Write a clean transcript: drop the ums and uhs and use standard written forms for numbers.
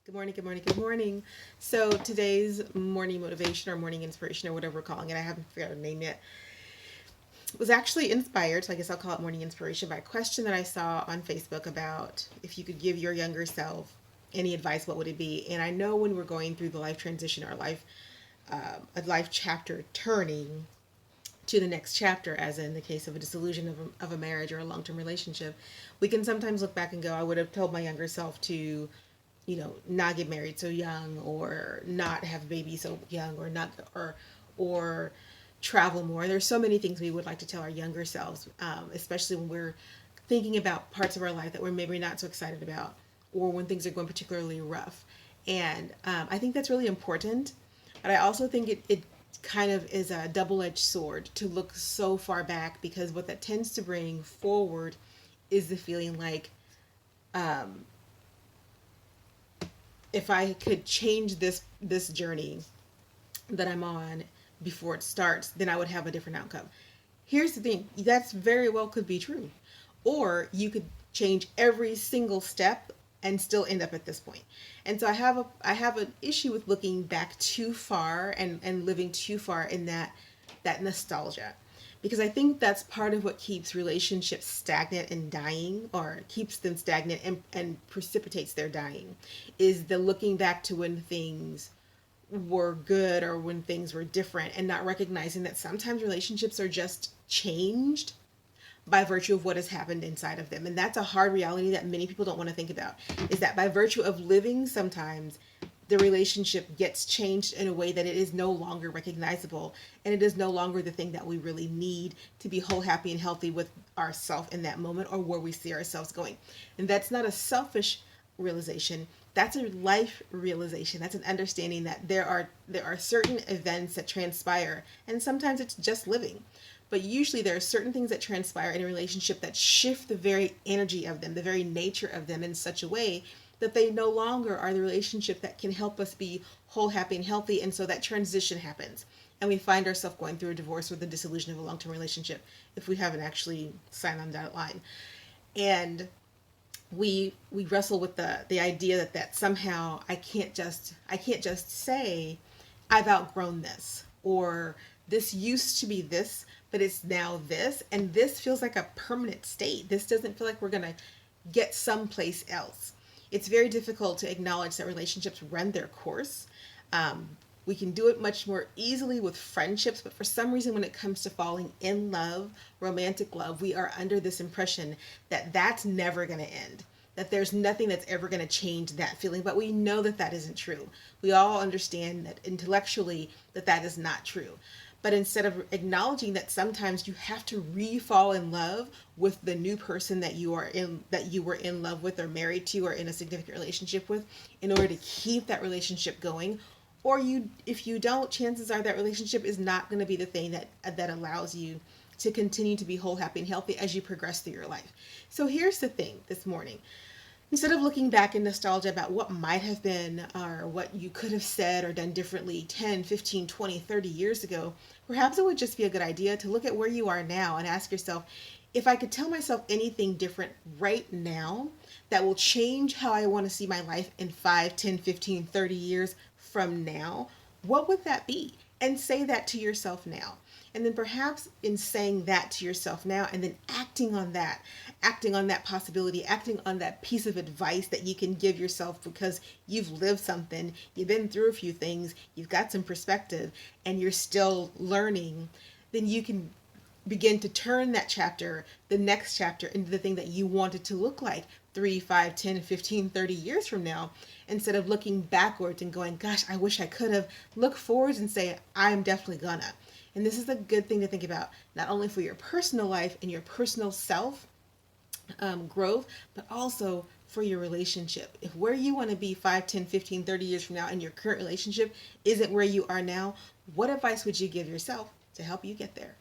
Good morning, good morning, good morning. So today's morning motivation or morning inspiration or whatever we're calling it, I haven't figured out a name yet, was actually inspired, so I guess I'll call it morning inspiration, by a question that I saw on Facebook about if you could give your younger self any advice, what would it be? And I know when we're going through the life transition or a life chapter turning to the next chapter, as in the case of a dissolution of a marriage or a long-term relationship, we can sometimes look back and go, I would have told my younger self to not get married so young, or not have a baby so young, or not, or travel more. There's so many things we would like to tell our younger selves, especially when we're thinking about parts of our life that we're maybe not so excited about, or when things are going particularly rough. And I think that's really important. But I also think it kind of is a double-edged sword to look so far back, because what that tends to bring forward is the feeling like, if I could change this journey that I'm on before it starts, then I would have a different outcome. Here's the thing, that's very well could be true. Or you could change every single step and still end up at this point. And so I have an issue with looking back too far and living too far in that nostalgia, because I think that's part of what keeps relationships stagnant and dying, or keeps them stagnant and precipitates their dying, is the looking back to when things were good or when things were different, and not recognizing that sometimes relationships are just changed by virtue of what has happened inside of them. And that's a hard reality that many people don't want to think about, is that by virtue of living, sometimes the relationship gets changed in a way that it is no longer recognizable, and it is no longer the thing that we really need to be whole, happy, and healthy with ourselves in that moment, or where we see ourselves going. And that's not a selfish realization, that's a life realization. That's an understanding that there are certain events that transpire, and sometimes it's just living, but usually there are certain things that transpire in a relationship that shift the very energy of them, the very nature of them, in such a way that they no longer are the relationship that can help us be whole, happy, and healthy. And so that transition happens, and we find ourselves going through a divorce or the dissolution of a long-term relationship if we haven't actually signed on that line. And we wrestle with the idea that somehow I can't just say I've outgrown this, or this used to be this, but it's now this, and this feels like a permanent state. This doesn't feel like we're going to get someplace else. It's very difficult to acknowledge that relationships run their course. um, we can do it much more easily with friendships, but for some reason, when it comes to falling in love, romantic love, we are under this impression that that's never going to end, that there's nothing that's ever going to change that feeling. But we know that that isn't true. We all understand that intellectually that that is not true. But instead of acknowledging that sometimes you have to re-fall in love with the new person that you were in love with, or married to, or in a significant relationship with, in order to keep that relationship going. Or if you don't, chances are that relationship is not going to be the thing that allows you to continue to be whole, happy, and healthy as you progress through your life. So here's the thing this morning. Instead of looking back in nostalgia about what might have been, or what you could have said or done differently 10, 15, 20, 30 years ago, perhaps it would just be a good idea to look at where you are now and ask yourself, if I could tell myself anything different right now that will change how I want to see my life in 5, 10, 15, 30 years from now, what would that be? And say that to yourself now. And then perhaps in saying that to yourself now, and then acting on that possibility, acting on that piece of advice that you can give yourself, because you've lived something, you've been through a few things, you've got some perspective, and you're still learning, then you can begin to turn that chapter, the next chapter, into the thing that you want it to look like 3, 5, 10, 15, 30 years from now. Instead of looking backwards and going, gosh, I wish I could have, look forwards and say, I'm definitely gonna. And this is a good thing to think about, not only for your personal life and your personal self growth, but also for your relationship. If where you want to be 5, 10, 15, 30 years from now in your current relationship isn't where you are now, what advice would you give yourself to help you get there?